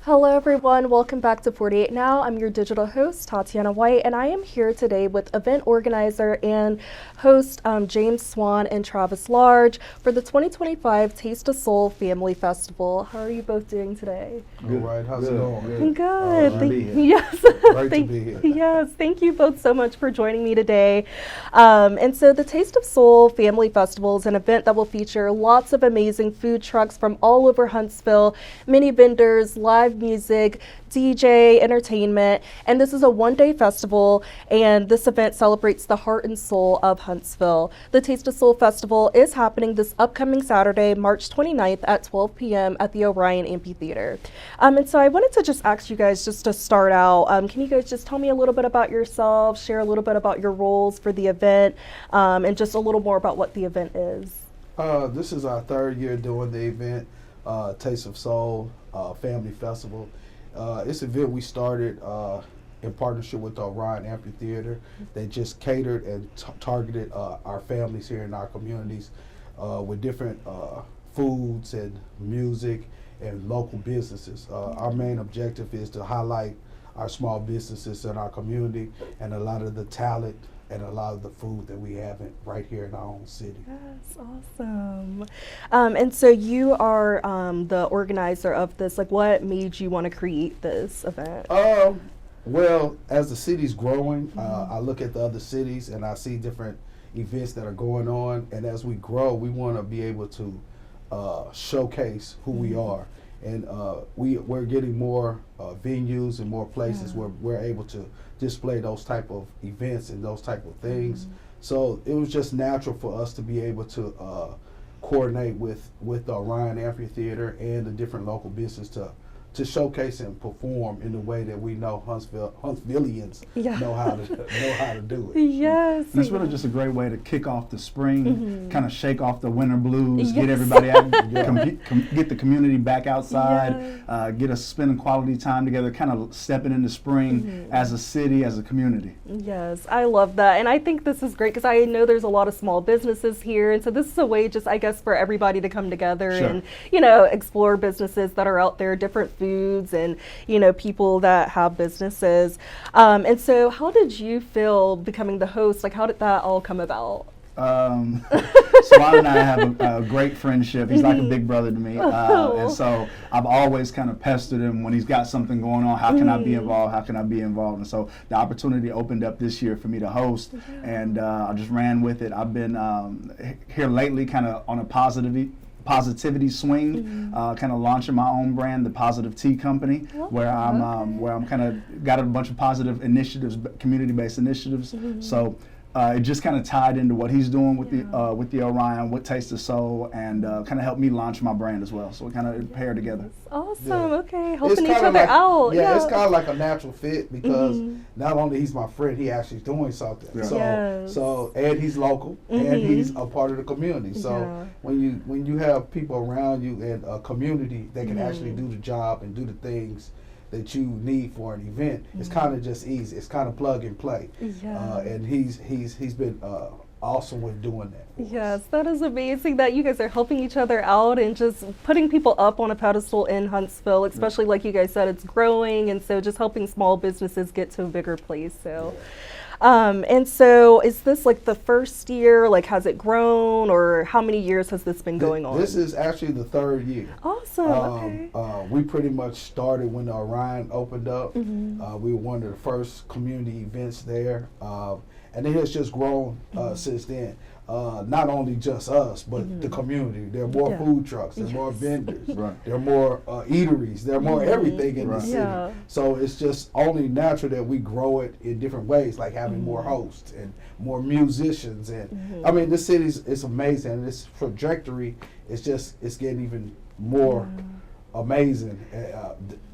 Hello everyone, welcome back to 48 Now. I'm your digital host, Tatiana White, and I am here today with event organizer and host James Swann and Travis Large for the 2025 Taste of Soul Family Festival. How are you both doing today? Good. All right, how's it going? Good. Yes. Great to be here. Yes, thank you both so much for joining me today. And so the Taste of Soul Family Festival is an event that will feature lots of amazing food trucks from all over Huntsville, many vendors, live music, DJ, entertainment, and this is a one-day festival, and this event celebrates the heart and soul of Huntsville. The Taste of Soul Festival is happening this upcoming Saturday, March 29th at 12 p.m. at the Orion Amphitheater. And so I wanted to just ask you guys just to start out, can you guys just tell me a little bit about yourselves, share a little bit about your roles for the event, and just a little more about what the event is? This is our third year doing the event, Taste of Soul Family Festival. It's an event we started in partnership with the Orion Amphitheater. They just catered and targeted our families here in our communities with different foods and music and local businesses. Our main objective is to highlight our small businesses in our community and a lot of the talent and a lot of the food that we have right here in our own city. Yes, awesome. And so you are the organizer of this. Like, what made you want to create this event? Well, as the city's growing, I look at the other cities and I see different events that are going on. And as we grow, we want to be able to showcase who we are. And we're getting more venues and more places where we're able to display those type of events and those type of things. So it was just natural for us to be able to coordinate with the Orion Amphitheater and the different local business to showcase and perform in the way that we know Huntsvillians know how to do it. Yes. And it's really just a great way to kick off the spring, kind of shake off the winter blues, get everybody out, get the community back outside, get us spending quality time together, kind of stepping into spring as a city, as a community. Yes, I love that. And I think this is great because I know there's a lot of small businesses here. And so this is a way just, I guess, for everybody to come together and, you know, explore businesses that are out there, different foods and, you know, people that have businesses. And so how did you feel becoming the host? Like, how did that all come about? Swann and I have a great friendship. He's like a big brother to me. And so I've always kind of pestered him when he's got something going on. How can I be involved? How can I be involved? And so the opportunity opened up this year for me to host, and I just ran with it. I've been here lately kind of on a positivity swing, kind of launching my own brand, the Positive Tea Company, where I'm kind of got a bunch of positive initiatives, community-based initiatives. So it just kind of tied into what he's doing with the Orion, with Taste of Soul, and kind of helped me launch my brand as well. So we kind of pair together. Awesome. Okay, helping each other out. Yeah, it's kind of like a natural fit because not only he's my friend, he actually doing something. So and he's local and he's a part of the community. So when you have people around you and a community that can actually do the job and do the things that you need for an event, it's kind of just easy. It's kind of plug and play. And he's been awesome with doing that. Yes, that is amazing that you guys are helping each other out and just putting people up on a pedestal in Huntsville, especially like you guys said, it's growing, and so just helping small businesses get to a bigger place. So. And so is this like the first year, like has it grown, or how many years has this been going on? This is actually the third year. Awesome. We pretty much started when the Orion opened up. We were one of the first community events there. And it has just grown since then. Not only just us, but the community. There are more food trucks, there are more vendors, there are more eateries, there are more everything in the city. So it's just only natural that we grow it in different ways, like having more hosts and more musicians. And I mean, this city is amazing, and this trajectory is just, it's getting even more amazing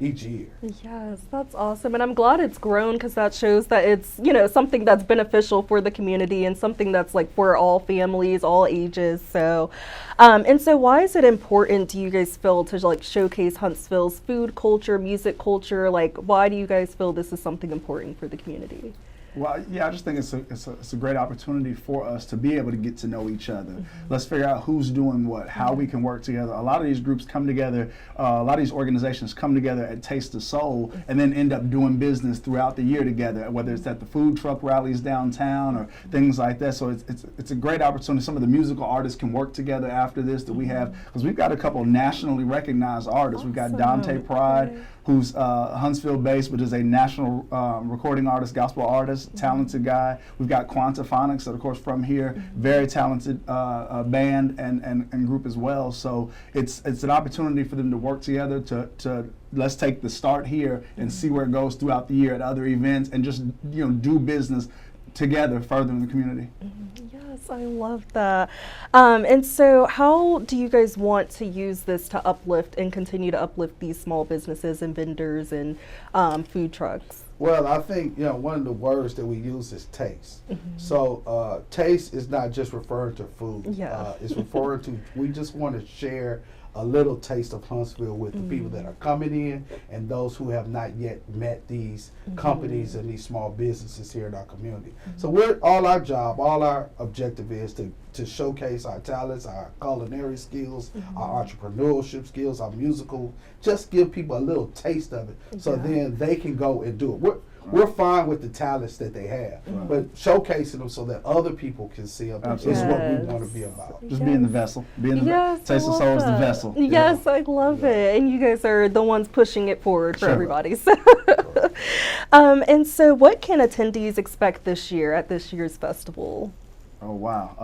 each year. Yes, that's awesome, and I'm glad it's grown because that shows that it's, you know, something that's beneficial for the community and something that's like for all families, all ages. So, and so why is it important, do you guys feel, to like showcase Huntsville's food culture, music culture? Like, why do you guys feel this is something important for the community? Well, yeah, I just think it's a great opportunity for us to be able to get to know each other. Let's figure out who's doing what, how we can work together. A lot of these groups come together, a lot of these organizations come together at Taste of Soul and then end up doing business throughout the year together, whether it's at the food truck rallies downtown or things like that. So it's a great opportunity. Some of the musical artists can work together after this that we have, because we've got a couple nationally recognized artists. We've got Dante Pride, who's Huntsville based, but is a national recording artist, gospel artist, talented guy. We've got Quantaphonics, that of course from here, very talented band and group as well. So it's an opportunity for them to work together to let's take the start here and see where it goes throughout the year at other events, and just do business together further in the community. Yes, I love that. And so how do you guys want to use this to uplift and continue to uplift these small businesses and vendors and food trucks? Well, I think, one of the words that we use is taste. So taste is not just referring to food. It's referring to, we just want to share a little taste of Huntsville with the people that are coming in and those who have not yet met these companies and these small businesses here in our community. So all our objective is to showcase our talents, our culinary skills, our entrepreneurship skills, our musical, just give people a little taste of it so then they can go and do it. We're fine with the talents that they have, but showcasing them so that other people can see them is what we want to be about. Just being the vessel. Taste of Soul is the vessel. Yes, I love it. And you guys are the ones pushing it forward for everybody. So. And so what can attendees expect this year at this year's festival? Oh, wow.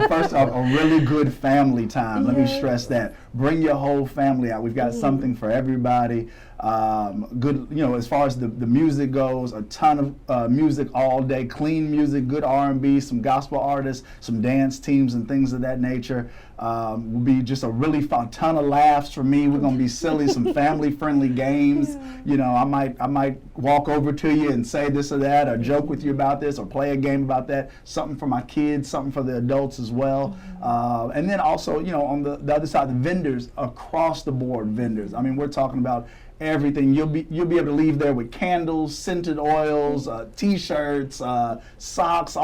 First off, a really good family time. Let me stress that. Bring your whole family out. We've got something for everybody. Good, as far as the music goes, a ton of music all day, clean music, good R&B, some gospel artists, some dance teams and things of that nature. Will be just a really fun, ton of laughs for me. We're gonna be silly, some family-friendly games. I might walk over to you and say this or that, or joke with you about this, or play a game about that. Something for my kids, something for the adults as well. And then also, on the other side, the vendors, across the board vendors. I mean, we're talking about everything. You'll be able to leave there with candles, scented oils, T-shirts, socks,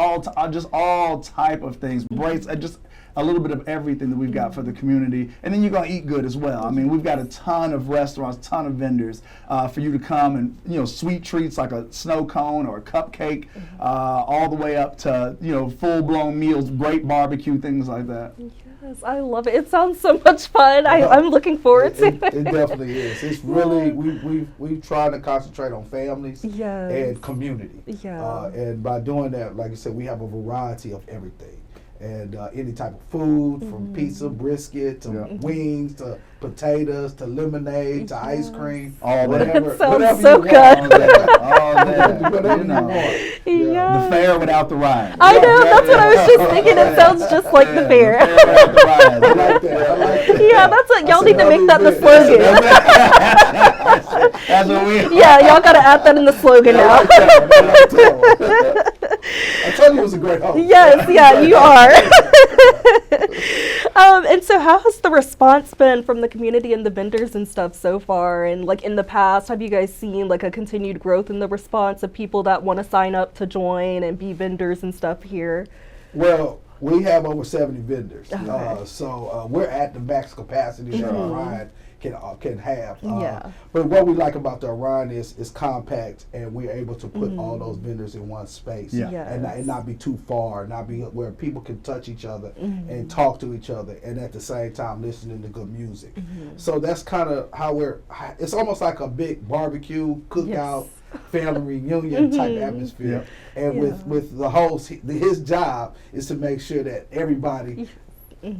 just all type of things. Bracelets, just a little bit of everything that we've got for the community. And then you're going to eat good as well. I mean, we've got a ton of restaurants, ton of vendors for you to come and, sweet treats like a snow cone or a cupcake, all the way up to, full-blown meals, great barbecue, things like that. Yes, I love it. It sounds so much fun. I'm looking forward to it. It definitely is. It's really, we've tried to concentrate on families and community. And by doing that, like I said, we have a variety of everything. And any type of food, from pizza, brisket, to wings, to potatoes, to lemonade, to ice cream, whatever. Sounds so good. All that. Whatever you want. The fair without the ride. I know, that's what I was just thinking. It sounds just like the fair. The fair without the ride. I like that. Yeah, that's what y'all need to make that the slogan. That's what we. Yeah, y'all got to add that in the slogan now. I told you it was a great host. Yes, you are. And so how has the response been from the community and the vendors and stuff so far? And like in the past, have you guys seen like a continued growth in the response of people that want to sign up to join and be vendors and stuff here? Well, we have over 70 vendors. So we're at the max capacity that Orion can have. But what we like about the Orion is compact, and we're able to put all those vendors in one space and not be too far, not be where people can touch each other and talk to each other, and at the same time listening to good music. So that's kind of how it's almost like a big barbecue, cookout, family reunion type atmosphere. And with the host, his job is to make sure that everybody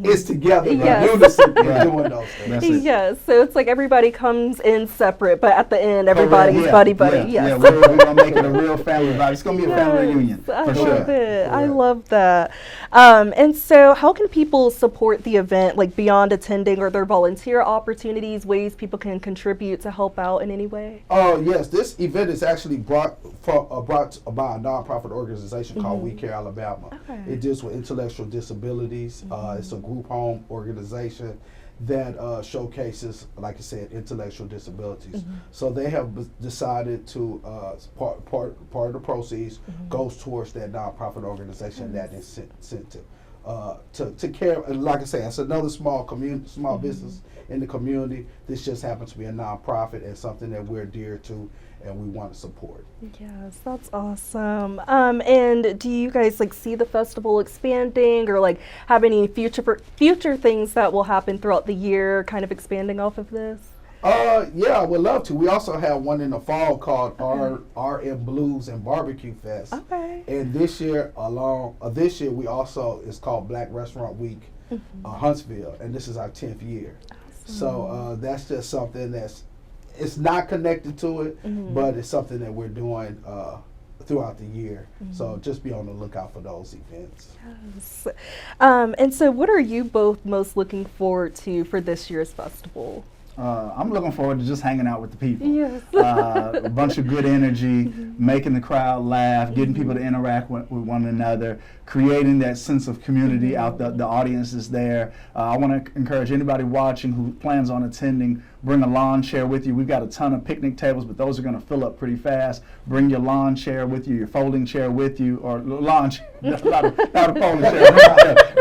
is together in unison in doing those things. Yes, so it's like everybody comes in separate, but at the end, everybody's buddy-buddy. We're going to make it a real family vibe. It's going to be a family reunion, I love it. I love that. And so how can people support the event, like beyond attending? Are there volunteer opportunities, ways people can contribute to help out in any way? Oh, yes. This event is actually brought by a nonprofit organization called We Care Alabama. It deals with intellectual disabilities. It's a group home organization that showcases, like I said, intellectual disabilities. So they have decided to part of the proceeds goes towards that nonprofit organization, that incentive. To care, like I say, it's another small business in the community. This just happens to be a nonprofit and something that we're dear to and we want to support. Yes, that's awesome. And do you guys like see the festival expanding, or like have any future things that will happen throughout the year, kind of expanding off of this? Yeah, I would love to. We also have one in the fall called RM Blues and Barbecue Fest. Okay. And this year, we also, it's called Black Restaurant Week, Huntsville, and this is our 10th year. Awesome. So that's just something it's not connected to it, but it's something that we're doing throughout the year. So just be on the lookout for those events. Yes. And so what are you both most looking forward to for this year's festival? I'm looking forward to just hanging out with the people. Yes. A bunch of good energy, making the crowd laugh, getting people to interact with one another, creating that sense of community out there. The audience is there. I want to encourage anybody watching who plans on attending, bring a lawn chair with you. We've got a ton of picnic tables, but those are going to fill up pretty fast. Bring your lawn chair with you, your folding chair with you, or lawn chair, not a folding chair.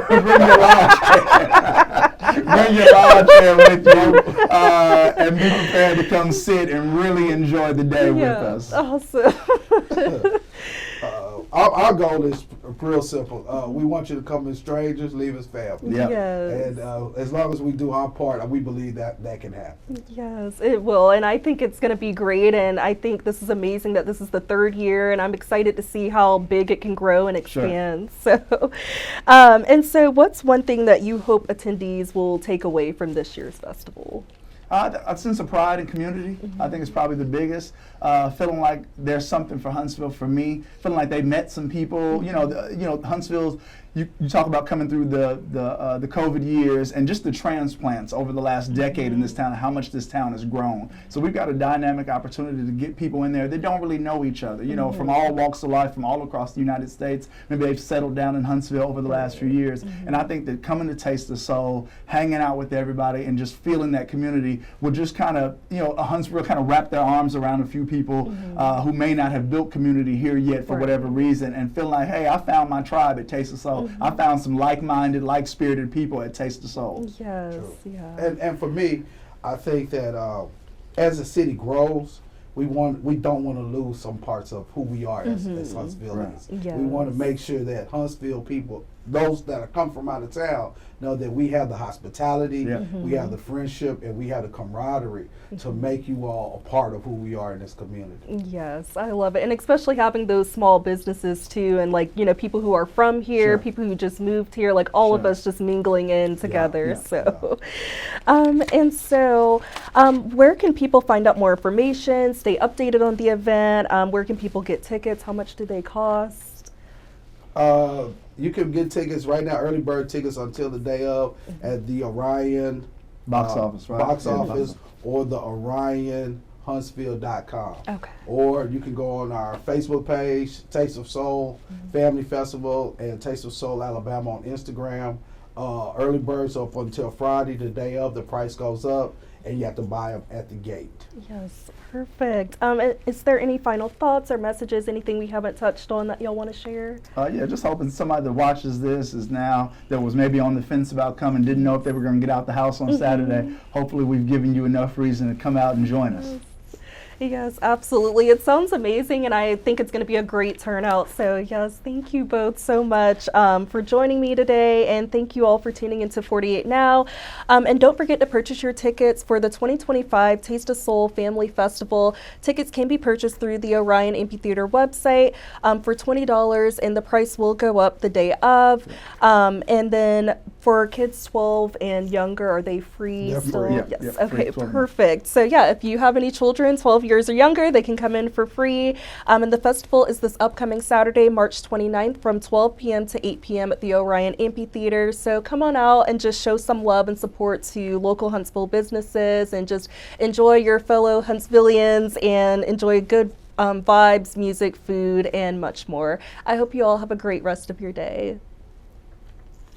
Bring your lawn chair. Bring your lawn chair with you, and be prepared to come sit and really enjoy the day with us. Awesome. Our goal is real simple. We want you to come as strangers, leave as family. Yep. Yes. And as long as we do our part, we believe that can happen. Yes, it will. And I think it's going to be great. And I think this is amazing that this is the 3rd year. And I'm excited to see how big it can grow and expand. Sure. So, and so what's one thing that you hope attendees will take away from this year's festival? A sense of pride and community, I think, is probably the biggest. Feeling like there's something for Huntsville for me. Feeling like they met some people. Huntsville's. You talk about coming through the COVID years and just the transplants over the last decade in this town, and how much this town has grown. So we've got a dynamic opportunity to get people in there that don't really know each other, from all walks of life, from all across the United States. Maybe they've settled down in Huntsville over the last few years. And I think that coming to Taste the Soul, hanging out with everybody, and just feeling that community will just kind of, Huntsville kind of wrap their arms around a few people who may not have built community here yet for whatever reason, and feel like, hey, I found my tribe at Taste the Soul. I found some like-minded, like-spirited people at Taste the Soul. Yes, True. yeah. And for me, I think that as the city grows, we don't want to lose some parts of who we are as Huntsvillians. Right. Yes. We want to make sure that Huntsville people, those that come from out of town, know that we have the hospitality, we have the friendship, and we have the camaraderie to make you all a part of who we are in this community. Yes, I love it. And especially having those small businesses too, and people who are from here, people who just moved here, like all of us just mingling in together. And so where can people find out more information, stay updated on the event? Where can people get tickets? How much do they cost? You can get tickets right now, early bird tickets until the day of at the Orion box office, right? Box office, or the OrionHuntsville.com. Okay. Or you can go on our Facebook page, Taste of Soul Family Festival, and Taste of Soul Alabama on Instagram. Early birds up until Friday, the day of. The price goes up, and you have to buy them at the gate. Yes, perfect. Is there any final thoughts or messages, anything we haven't touched on that y'all want to share? Just hoping somebody that watches this that was maybe on the fence about coming, didn't know if they were going to get out the house on Saturday. Hopefully we've given you enough reason to come out and join us. Yes, absolutely. It sounds amazing, and I think it's going to be a great turnout. So yes, thank you both so much for joining me today, and thank you all for tuning into 48 Now. And don't forget to purchase your tickets for the 2025 Taste of Soul Family Festival. Tickets can be purchased through the Orion Amphitheater website for $20, and the price will go up the day of. And then for kids 12 and younger, are they free? They're still? free. Yes. Okay, perfect. So yeah, if you have any children 12 years or younger, they can come in for free. And the festival is this upcoming Saturday, March 29th from 12 p.m. to 8 p.m. at the Orion Amphitheater. So come on out and just show some love and support to local Huntsville businesses, and just enjoy your fellow Huntsvillians and enjoy good vibes, music, food, and much more. I hope you all have a great rest of your day.